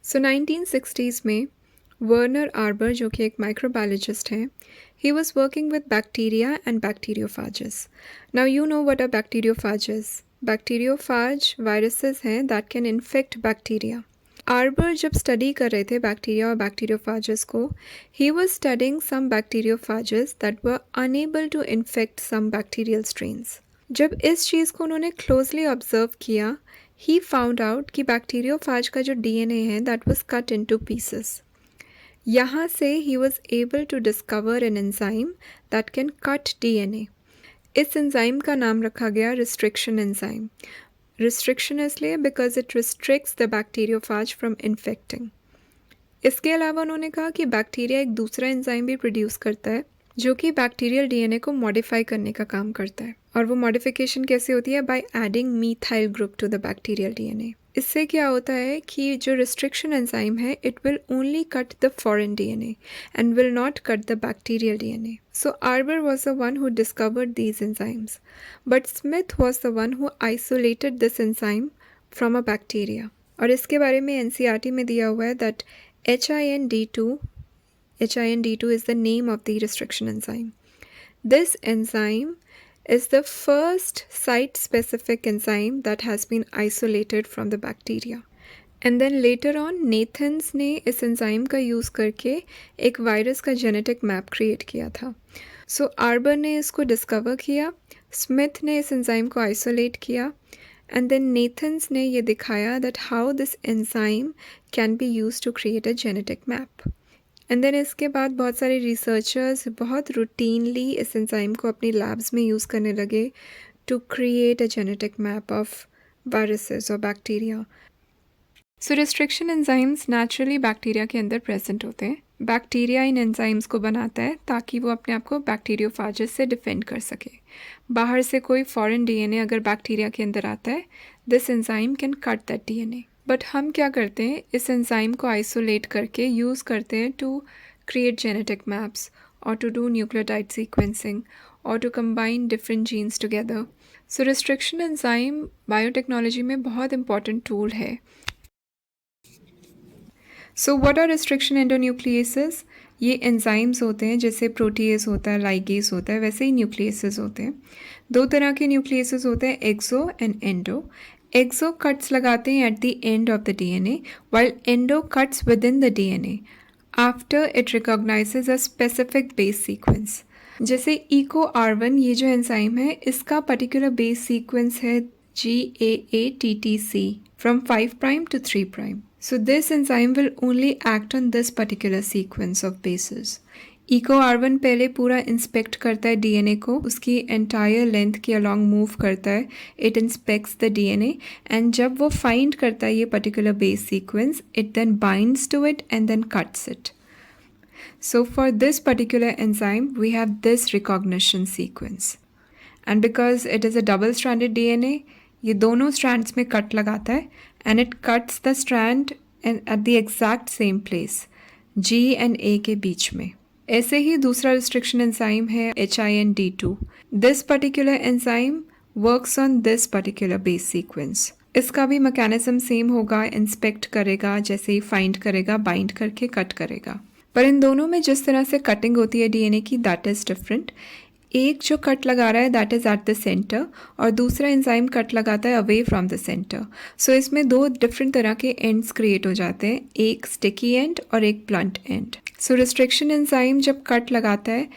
सो 1960s में Werner arbor जो कि एक माइक्रोबायोलॉजिस्ट हैं, he was working with bacteria and bacteriophages. Now you know what are bacteriophages. Bacteriophage viruses हैं that can infect bacteria. Arbor जब study कर रहे थे बैक्टीरिया और बैक्टीरियोफाजेस को, he was studying some bacteriophages that were unable to infect some bacterial strains. जब इस चीज़ को उन्होंने क्लोजली ऑब्जर्व किया, ही फाउंड आउट कि बैक्टीरियोफाज का जो डीएनए है that was cut into pieces. यहाँ से he was able to discover an enzyme that can cut DNA. इस एंजाइम का नाम रखा गया रिस्ट्रिक्शन एंजाइम. रिस्ट्रिक्शन इसलिए because it restricts the bacteriophage from infecting. इसके अलावा उन्होंने कहा कि बैक्टीरिया एक दूसरा एंजाइम भी प्रोड्यूस करता है जो कि बैक्टीरियल डीएनए को मॉडिफाई करने का काम करता है. और वो मॉडिफिकेशन कैसे होती है? By adding methyl group to the bacterial DNA. इससे क्या होता है कि जो रिस्ट्रिक्शन एंजाइम है it will only cut the foreign DNA and will not cut the bacterial DNA. So Arber was the one who discovered these enzymes, but Smith was the one who isolated this enzyme from a bacteria. और इसके बारे में NCERT में दिया हुआ है that HIND2 is the name of the restriction enzyme. This enzyme is the first site-specific enzyme that has been isolated from the bacteria. And then later on, Nathans ने इस enzyme का यूज़ करके एक virus का genetic map create किया था. सो arbor ने इसको डिस्कवर किया, स्मिथ ने इस एंजाइम को आइसोलेट किया, एंड देन नेथन्स ने ये दिखाया that how this enzyme can be use to create a genetic map. And then इसके बाद बहुत सारे रिसर्चर्स बहुत रूटीनली इस एंजाइम को अपनी लैब्स में यूज़ करने लगे to create a genetic map of viruses और bacteria. So restriction enzymes naturally bacteria के अंदर प्रेजेंट होते हैं. बैक्टीरिया इन एंजाइम्स को बनाता है ताकि वो अपने आप को बैक्टीरियोफाजेस से डिफेंड कर सके. बाहर से कोई फॉरेन डीएनए अगर बैक्टीरिया के अंदर आता है, this enzyme can cut that DNA. But हम क्या करते हैं, इस एंजाइम को आइसोलेट करके यूज़ करते हैं टू क्रिएट जेनेटिक मैप्स और टू डू न्यूक्लियोटाइड सीक्वेंसिंग और to combine different genes together. So restriction enzyme biotechnology में बहुत इंपॉर्टेंट टूल है. So what are restriction endonucleases? ये एंजाइम्स होते हैं, जैसे प्रोटीएस होता है, लाइगेस होता है, वैसे ही न्यूक्लियसेस होते हैं. दो तरह के न्यूक्लियसेस होते हैं, एक्सो एंड एंडो. एक्सो कट्स लगाते हैं at the end of the DNA, while endo cuts within the DNA after it recognizes a specific base sequence. जैसे EcoR1 ये जो एंजाइम है इसका पर्टिकुलर बेस सीक्वेंस है GAATTC from 5' to 3'. So this enzyme will only act on this particular sequence of bases. EcoR1 पहले पूरा inspect करता है डीएनए को, उसकी एंटायर लेंथ के अलॉन्ग मूव करता है. It inspects the DNA and जब वो फाइंड करता है ये particular base sequence, it then binds to it and then cuts it. So for this particular enzyme, we have this recognition sequence. And because it is a double-stranded DNA, ये दोनों strands में cut लगाता है and it cuts the strand at the exact same place, G and A के बीच में. ऐसे ही दूसरा restriction enzyme है HIND2. This particular enzyme works on this particular base sequence. इसका भी मैकेनिज्म सेम होगा, इंस्पेक्ट करेगा, जैसे ही फाइंड करेगा, बाइंड करके कट करेगा. पर इन दोनों में जिस तरह से कटिंग होती है डीएनए की, दैट इज़ डिफरेंट. एक जो कट लगा रहा है that is at the centre और दूसरा एंजाइम कट लगाता है अवे फ्रॉम द सेंटर. सो इसमें दो डिफरेंट तरह के एंड्स क्रिएट हो जाते हैं, एक स्टिकी एंड और एक blunt end. So restriction enzyme जब कट लगाता है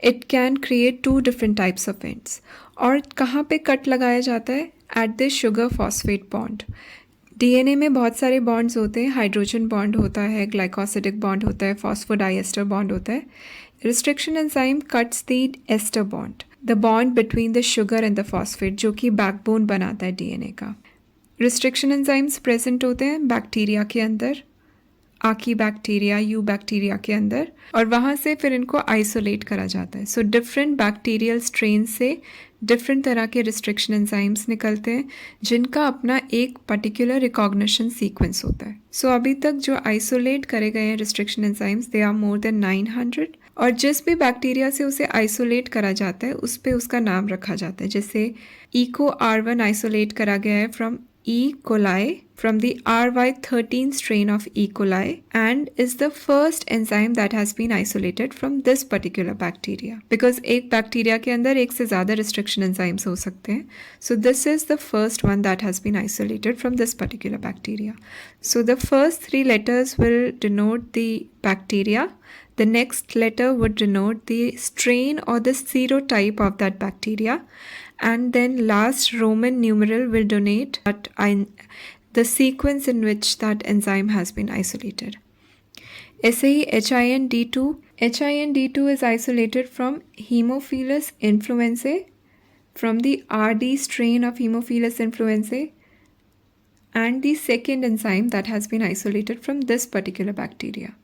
it can create two different types of ends. और कहाँ पे कट लगाया जाता है? At the sugar phosphate bond. DNA में बहुत सारे बॉन्ड्स होते हैं, हाइड्रोजन बॉन्ड होता है, ग्लाइकोसिडिक बॉन्ड होता है, फॉस्फोडाइएस्टर बॉन्ड होता है. Restriction enzyme cuts the ester bond, the bond between the sugar and the phosphate, जो कि बैकबोन बनाता है डीएनए का. रिस्ट्रिक्शन एंजाइम्स प्रेजेंट होते हैं बैक्टीरिया के अंदर, आकी बैक्टीरिया, यू बैक्टीरिया के अंदर, और वहाँ से फिर इनको आइसोलेट करा जाता है. सो डिफरेंट बैक्टीरियल स्ट्रेन से डिफरेंट तरह के रिस्ट्रिक्शन एंजाइम्स निकलते हैं जिनका अपना एक पर्टिकुलर रिकॉग्निशन सीक्वेंस होता है. सो अभी तक जो आइसोलेट करे गए हैं restriction enzymes, they are more than 900. और जिस भी बैक्टीरिया से उसे आइसोलेट करा जाता है उस पर उसका नाम रखा जाता है. जैसे EcoR1 आइसोलेट करा गया है from E. coli from the RY13 strain of E. coli and is the first enzyme that has been isolated from this particular bacteria. Because एक bacteria के अंदर एक से ज़्यादा restriction enzymes हो सकते हैं. So this is the first one that has been isolated from this particular bacteria. So the first three letters will denote the bacteria. The next letter would denote the strain or the serotype of that bacteria. And then last Roman numeral will denote the sequence in which that enzyme has been isolated. ऐसे ही HIN-D2 is isolated from Haemophilus influenzae, from the RD strain of Haemophilus influenzae, and the second enzyme that has been isolated from this particular bacteria.